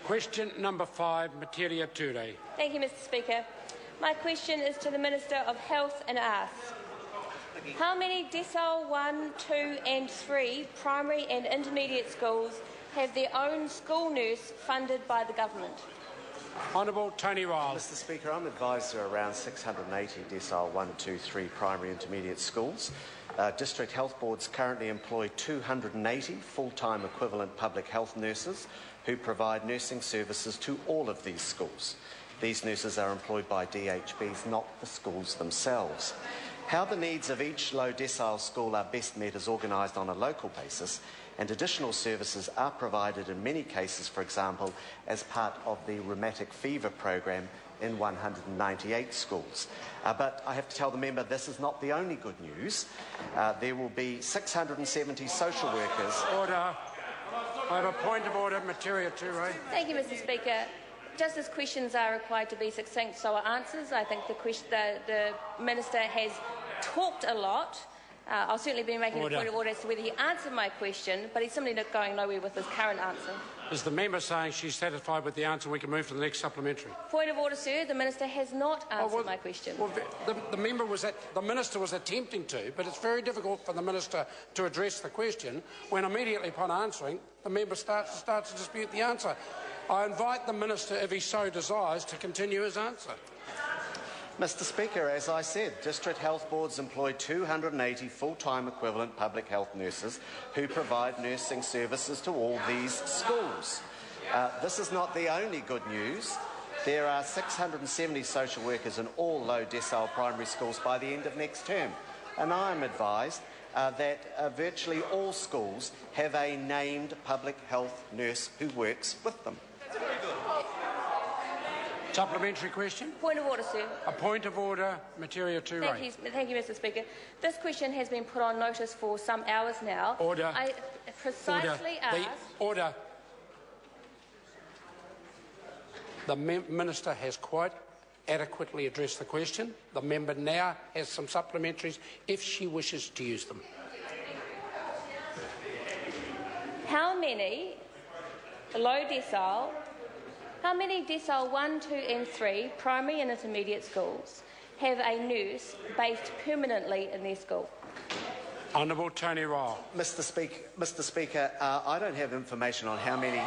Question number 5, Metiria Turei. Thank you, Mr Speaker. My question is to the Minister of Health and asks, how many decile 1, 2 and 3 primary and intermediate schools have their own school nurse funded by the government? Honourable Tony Ryle. Mr Speaker, I'm advised there are around 680 decile 1, 2, 3 primary intermediate schools. District health boards currently employ 280 full-time equivalent public health nurses who provide nursing services to all of these schools. These nurses are employed by DHBs, not the schools themselves. How the needs of each low decile school are best met is organised on a local basis, and additional services are provided in many cases, for example, as part of the rheumatic fever program in 198 schools. But I have to tell the member this is not the only good news. There will be 670 social workers. Order. I have a point of order, Metiria Turei. Thank you, Mr Speaker. Just as questions are required to be succinct, so are answers. I think the Minister has talked a lot. I'll certainly be making a point of order as to whether he answered my question, but he's simply not going nowhere with his current answer. Is the member saying she's satisfied with the answer? We can move to the next supplementary. Point of order, sir. The Minister has not answered my question. Well, the Minister was attempting to, but it's very difficult for the Minister to address the question when immediately upon answering, the member starts to dispute the answer. I invite the Minister, if he so desires, to continue his answer. Mr Speaker, as I said, district health boards employ 280 full-time equivalent public health nurses who provide nursing services to all these schools. This is not the only good news. There are 670 social workers in all low decile primary schools by the end of next term, and I am advised that virtually all schools have a named public health nurse who works with them. Supplementary question? Point of order, sir. A point of order, Metiria Turei. Thank you, Mr Speaker. This question has been put on notice for some hours now. Order. I precisely asked... Order. The Minister has quite adequately addressed the question. The member now has some supplementaries if she wishes to use them. How many decile 1, 2 and 3 primary and intermediate schools have a nurse based permanently in their school? Honourable Tony Ryle. Mr Speaker, I don't have information on how many,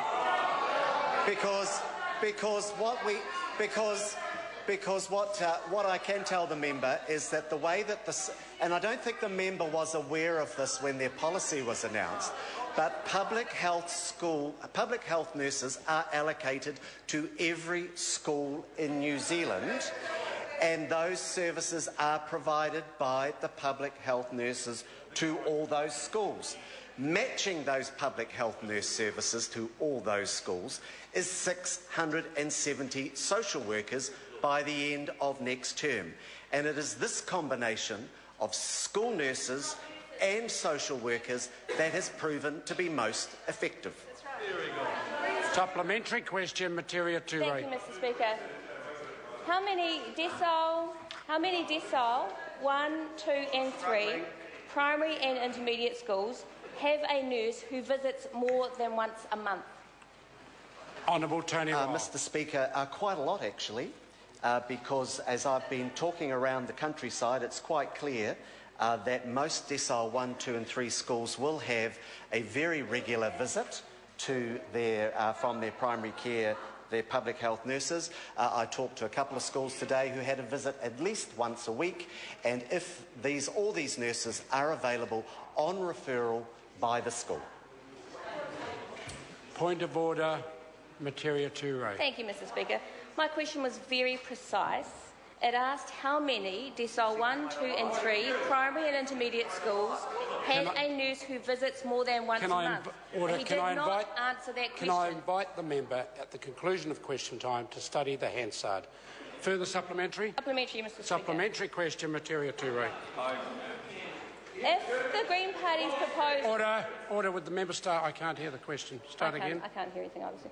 what I can tell the member is that the way that this, and I don't think the member was aware of this when their policy was announced, but public health nurses are allocated to every school in New Zealand, and those services are provided by the public health nurses to all those schools. Matching those public health nurse services to all those schools is 670 social workers by the end of next term. And it is this combination of school nurses and social workers that has proven to be most effective. Supplementary question, Metiria Turei. Thank you, Mr Speaker. How many decile 1, 2 and 3 primary and intermediate schools have a nurse who visits more than once a month? Honourable Tony Ryle. Mr Speaker, quite a lot actually, because as I've been talking around the countryside, it's quite clear that most decile 1, 2 and 3 schools will have a very regular visit to from their primary care, their public health nurses. I talked to a couple of schools today who had a visit at least once a week, and if all these nurses are available on referral by the school. Point of order, Metiria Turei. Thank you, Mr Speaker. My question was very precise. It asked how many decile 1, 2 and 3 primary and intermediate schools had a nurse who visits more than once a month. He did not answer that question. Can I invite the member at the conclusion of question time to study the Hansard? Further supplementary? Supplementary, Mr Speaker. Supplementary question, Metiria Turei. If the Green Party's proposal... Order. Would the member start? I can't hear the question. Start again. I can't hear anything, obviously.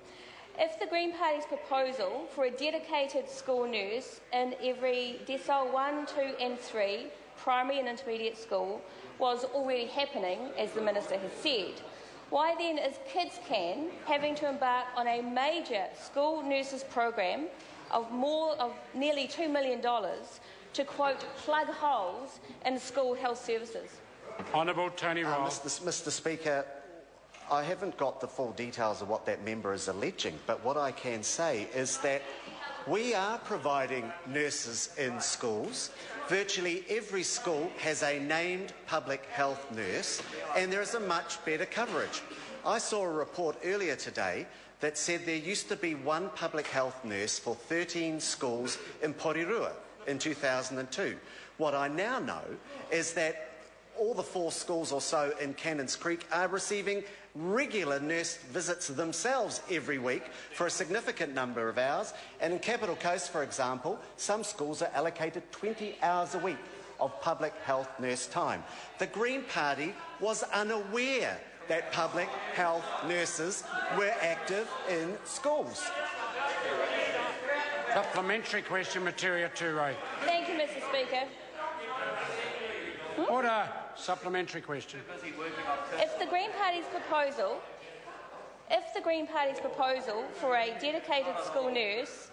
If the Green Party's proposal for a dedicated school nurse in every decile 1, 2 and 3 primary and intermediate school was already happening, as the Minister has said, why then is KidsCan having to embark on a major school nurses program of nearly $2 million to, quote, plug holes in school health services? Honourable Tony Ryle. Mr. Speaker, I haven't got the full details of what that member is alleging, but what I can say is that we are providing nurses in schools. Virtually every school has a named public health nurse, and there is a much better coverage. I saw a report earlier today that said there used to be one public health nurse for 13 schools in Porirua in 2002. What I now know is that all the 4 schools or so in Cannons Creek are receiving regular nurse visits themselves every week for a significant number of hours. And in Capital Coast, for example, some schools are allocated 20 hours a week of public health nurse time. The Green Party was unaware that public health nurses were active in schools. Supplementary question, Metiria Turei. Thank you, Mr. Speaker. Order. Supplementary question. If the Green Party's proposal for a dedicated school nurse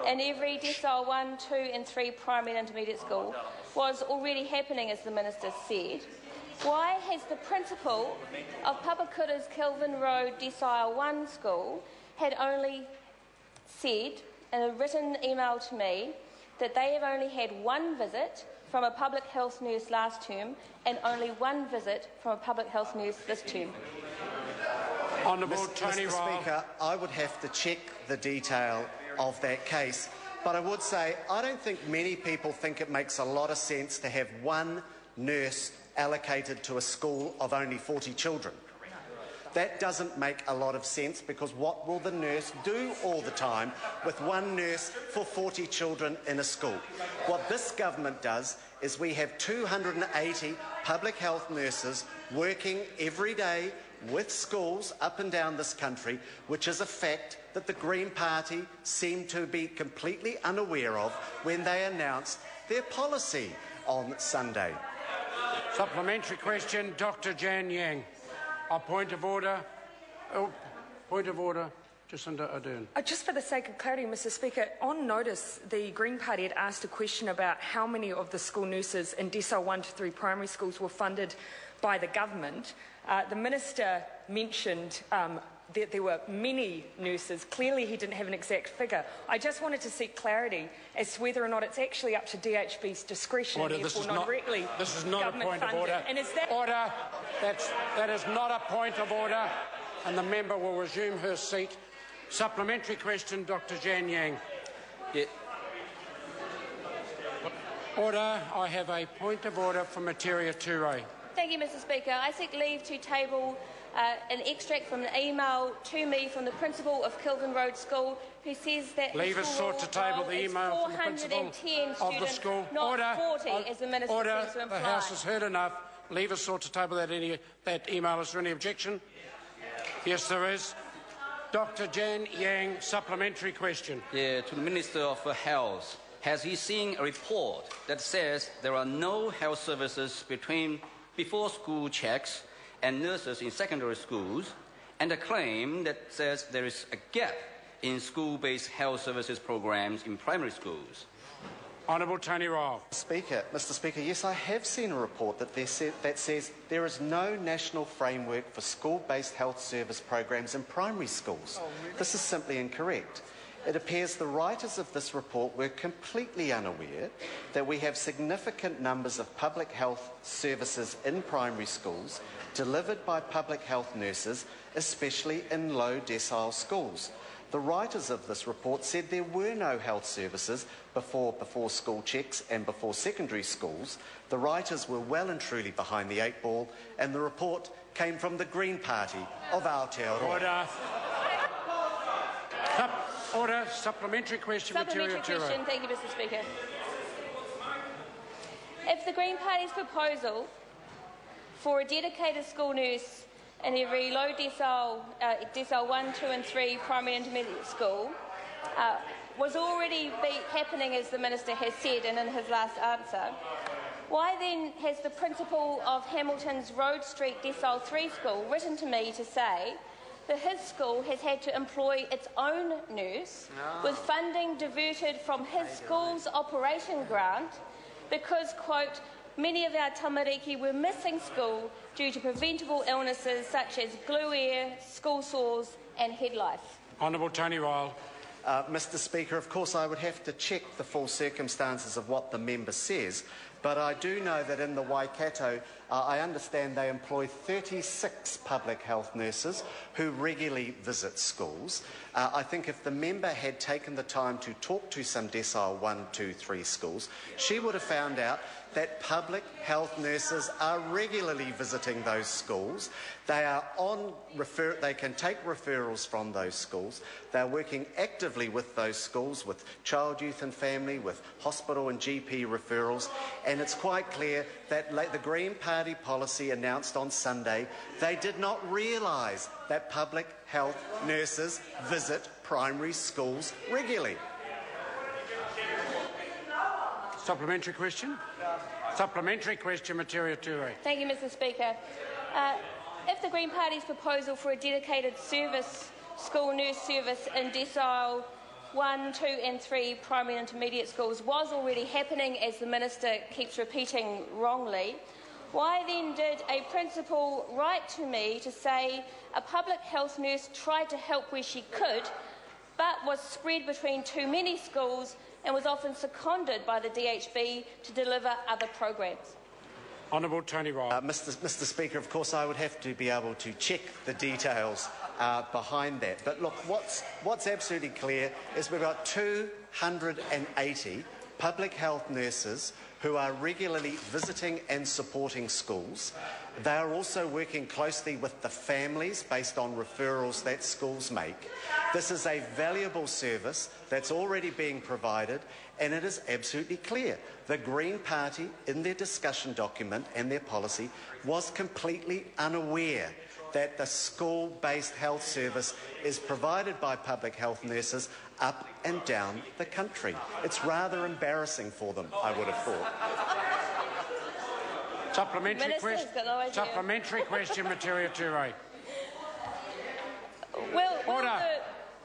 in every decile 1, 2 and 3 primary and intermediate school was already happening, as the Minister said, why has the principal of Papakura's Kelvin Road Decile 1 school had only said in a written email to me that they have only had one visit from a public health nurse last term and only one visit from a public health nurse this term? Honourable Tony Ryle. Mr. Speaker, I would have to check the detail of that case, but I would say I don't think many people think it makes a lot of sense to have one nurse allocated to a school of only 40 children. That doesn't make a lot of sense, because what will the nurse do all the time with one nurse for 40 children in a school? What this government does is we have 280 public health nurses working every day with schools up and down this country, which is a fact that the Green Party seemed to be completely unaware of when they announced their policy on Sunday. Supplementary question, Dr. Jan Yang. A point of order. Point of order. Jacinda Ardern. Just for the sake of clarity, Mr. Speaker, on notice, the Green Party had asked a question about how many of the school nurses in decile 1 to 3 primary schools were funded by the government. The Minister mentioned that there were many nurses. Clearly, he didn't have an exact figure. I just wanted to seek clarity as to whether or not it's actually up to DHB's discretion Order. and therefore not directly This is not a point funded. of order. And is that order. That is not a point of order, and the member will resume her seat. Supplementary question, Dr. Jan Yang. Yeah. Order. I have a point of order from Metiria Turei. Thank you, Mr. Speaker. I seek leave to table an extract from an email to me from the principal of Kelvin Road School, who says that Leave us sought to table the email from the principal of the school. Not Order. 40, as the Minister Order. seems to imply. The House has heard enough. Leave us sought to table that email. Is there any objection? Yes, there is. Dr. Jan Yang, supplementary question. Yeah, to the Minister of Health. Has he seen a report that says there are no health services before school checks and nurses in secondary schools, and a claim that says there is a gap in school-based health services programs in primary schools? Honourable Tony Ryle. Mr. Speaker, yes, I have seen a report that says there is no national framework for school-based health service programs in primary schools. This is simply incorrect. It appears the writers of this report were completely unaware that we have significant numbers of public health services in primary schools delivered by public health nurses, especially in low decile schools. The writers of this report said there were no health services before school checks and before secondary schools. The writers were well and truly behind the 8 ball, and the report came from the Green Party of Aotearoa. Order. Order. Supplementary question. Supplementary question. Thank you, Mr. Speaker. If the Green Party's proposal for a dedicated school nurse in every low decile 1, 2 and 3 primary and intermediate school was already happening, as the Minister has said and in his last answer, Why then has the principal of Hamilton's Road Street Decile 3 school written to me to say that his school has had to employ its own nurse with funding diverted from his school's operation grant because, quote, many of our tamariki were missing school due to preventable illnesses such as glue ear, school sores and head lice? Honourable Tony Ryle. Mr Speaker, of course I would have to check the full circumstances of what the member says, but I do know that in the Waikato, I understand they employ 36 public health nurses who regularly visit schools. I think if the member had taken the time to talk to some decile 1, 2, 3 schools, she would have found out that public health nurses are regularly visiting those schools. They are they can take referrals from those schools. They're working actively with those schools, with child, youth and family, with hospital and GP referrals. And it's quite clear that the Green Party policy announced on Sunday, they did not realise that public health nurses visit primary schools regularly. Supplementary question? Supplementary question, Metiria Turei. Thank you, Mr Speaker. If the Green Party's proposal for a dedicated school nurse service in decile 1, 2 and 3 primary and intermediate schools was already happening, as the Minister keeps repeating wrongly, why then did a principal write to me to say a public health nurse tried to help where she could, but was spread between too many schools and was often seconded by the DHB to deliver other programs? Honourable Tony Ryle. Mr Speaker, of course I would have to be able to check the details behind that. But look, what's absolutely clear is we've got 280 public health nurses who are regularly visiting and supporting schools. They are also working closely with the families based on referrals that schools make. This is a valuable service that's already being provided, and it is absolutely clear. The Green Party, in their discussion document and their policy, was completely unaware that the school-based health service is provided by public health nurses up and down the country. It's rather embarrassing for them, I would have thought. Supplementary question, Metiria Turei.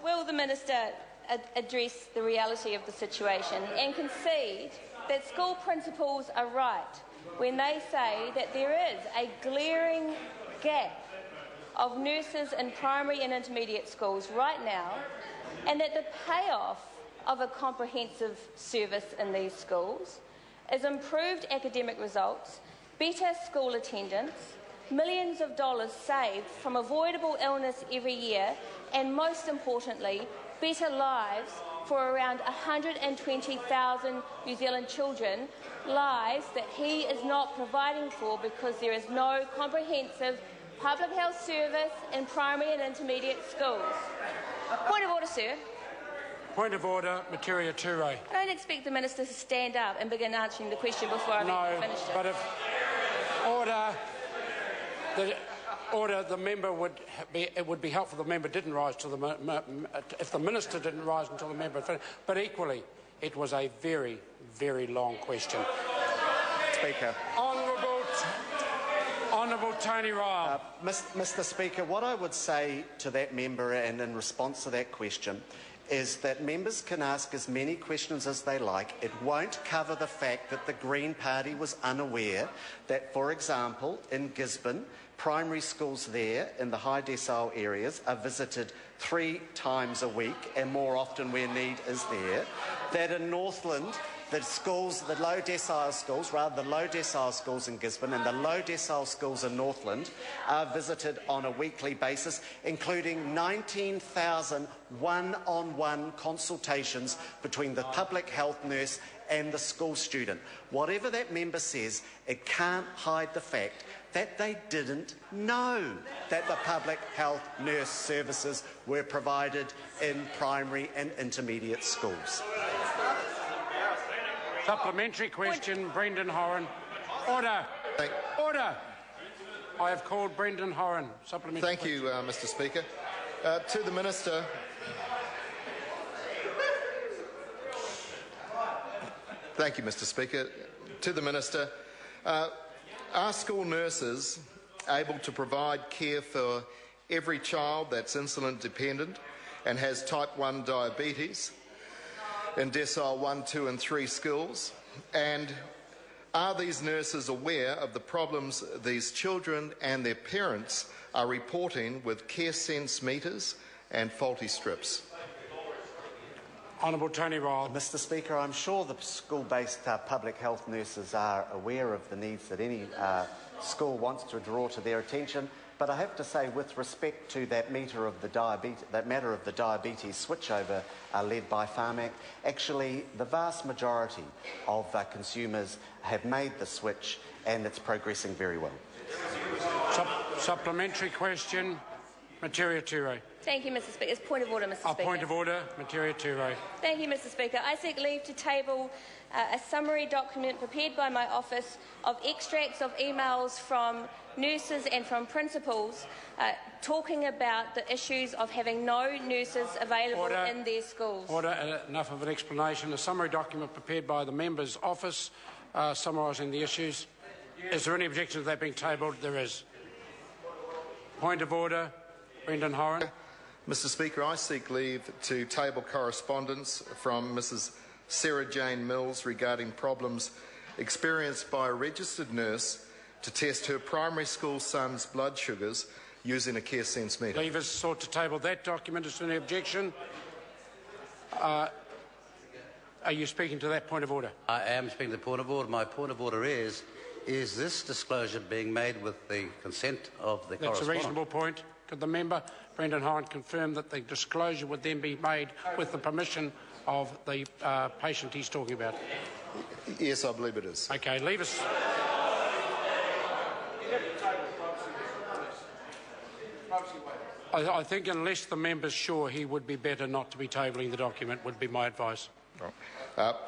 Will the Minister address the reality of the situation and concede that school principals are right when they say that there is a glaring gap of nurses in primary and intermediate schools right now, and that the payoff of a comprehensive service in these schools is improved academic results, better school attendance, millions of dollars saved from avoidable illness every year, and most importantly, better lives for around 120,000 New Zealand children, lives that he is not providing for because there is no comprehensive public health service in primary and intermediate schools. Point of order, sir. Point of order, Metiria Turei. I don't expect the Minister to stand up and begin answering the question before I've finished it. But if the member it would be helpful if the member didn't rise to if the Minister didn't rise until the member finished. But equally, it was a very, very long question. Speaker. Honourable Tony Ryle. Mr Speaker, what I would say to that member and in response to that question is that members can ask as many questions as they like. It won't cover the fact that the Green Party was unaware that, for example, in Gisborne, primary schools there in the high decile areas are visited 3 times a week and more often where need is there. That in Northland, the low decile schools in Gisborne and the low decile schools in Northland are visited on a weekly basis, including 19,000 one-on-one consultations between the public health nurse and the school student. Whatever that member says, it can't hide the fact that they didn't know that the public health nurse services were provided in primary and intermediate schools. Supplementary question, Brendan Horan. Order. Order. I have called Brendan Horan. Supplementary Thank you, Mr Speaker. To the Minister, thank you, Mr Speaker. To the Minister, Are school nurses able to provide care for every child that's insulin dependent and has type 1 diabetes in decile 1, 2 and 3 schools? And are these nurses aware of the problems these children and their parents are reporting with care sense meters and faulty strips? Honourable Tony Ryle. Mr Speaker, I'm sure the school-based public health nurses are aware of the needs that any school wants to draw to their attention, but I have to say, with respect to that matter of the diabetes switchover led by Pharmac, actually the vast majority of consumers have made the switch and it's progressing very well. Supplementary question, Metiria Turei. Thank you, Mr Speaker. It's point of order, Mr Speaker. Point of order, Metiria Turei. Thank you, Mr Speaker. I seek leave to table a summary document prepared by my office of extracts of emails from nurses and from principals talking about the issues of having no nurses available in their schools. Order. Enough of an explanation. A summary document prepared by the member's office summarising the issues. Is there any objection to that being tabled? There is. Point of order. Brendan Horan. Mr Speaker, I seek leave to table correspondence from Mrs Sarah Jane Mills regarding problems experienced by a registered nurse to test her primary school son's blood sugars using a care sense meter. Leave is sought to table that document. Is there any objection? Are you speaking to that point of order? I am speaking to the point of order. My point of order is this disclosure being made with the consent of the correspondent? That's a reasonable point. Could the member, Brendan Horan, confirm that the disclosure would then be made with the permission of the patient he's talking about? Yes, I believe it is. Okay, leave us. I think unless the member's sure, he would be better not to be tabling the document, would be my advice.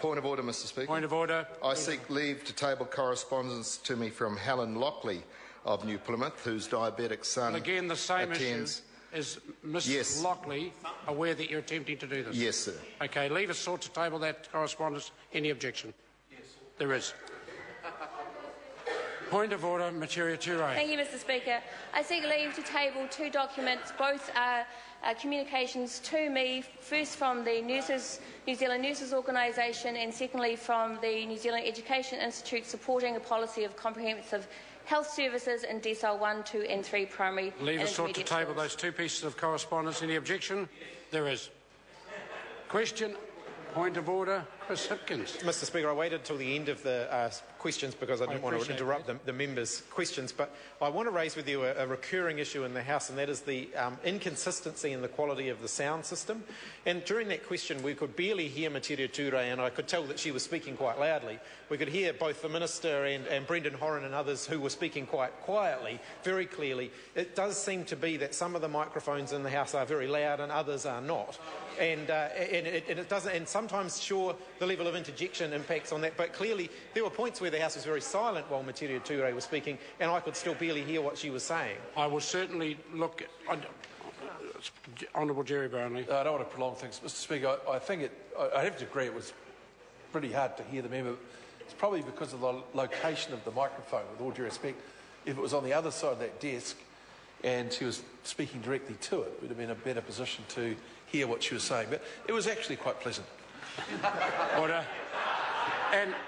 Point of order, Mr Speaker. Point of order. I seek leave to table correspondence to me from Helen Lockley of New Plymouth, whose diabetic son again, the same attends... issue. Is Ms Lockley aware that you're attempting to do this? Yes, sir. Okay, leave us sought to table that correspondence. Any objection? Yes. There is. Point of order, Metiria Turei. Thank you, Mr Speaker. I seek leave to table two documents. Both are communications to me, first from the New Zealand Nurses Organisation and secondly from the New Zealand Education Institute supporting a policy of comprehensive health services in decile 1, 2 and 3 primary Leave us sought to table those two pieces of correspondence. Any objection? There is. Question. Point of order, Chris Hipkins. Mr Speaker, I waited until the end of the questions because I didn't want to interrupt the members' questions, but I want to raise with you a recurring issue in the House, and that is the inconsistency in the quality of the sound system. And during that question, we could barely hear Metiria Turei, and I could tell that she was speaking quite loudly. We could hear both the Minister and Brendan Horan and others who were speaking quite quietly, very clearly. It does seem to be that some of the microphones in the House are very loud and others are not. And it doesn't, and sometimes, sure, the level of interjection impacts on that, but clearly there were points where the House was very silent while Metiria Turei was speaking, and I could still barely hear what she was saying. I will certainly look at... Honourable Gerry Brownlee. I don't want to prolong things. Mr Speaker, I think I have to agree it was pretty hard to hear the member. It's probably because of the location of the microphone, with all due respect. If it was on the other side of that desk and she was speaking directly to it, we'd have been in a better position to hear what she was saying. But it was actually quite pleasant. Order.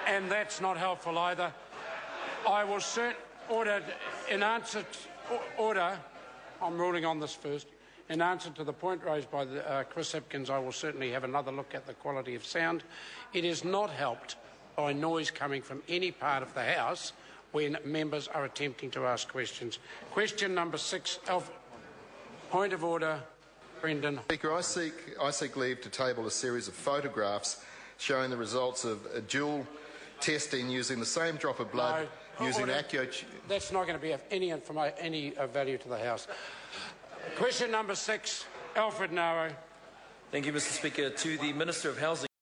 And that's not helpful either. I will order in answer to, order. I'm ruling on this first. In answer to the point raised by Chris Hipkins, I will certainly have another look at the quality of sound. It is not helped by noise coming from any part of the House when members are attempting to ask questions. Question number 6, point of order, Brendan. Speaker, I seek leave to table a series of photographs showing the results of a dual testing using the same drop of blood using accurate... That's not going to be of any value to the House. Question number 6, Alfred Naro. Thank you, Mr Speaker. To the Minister of Housing.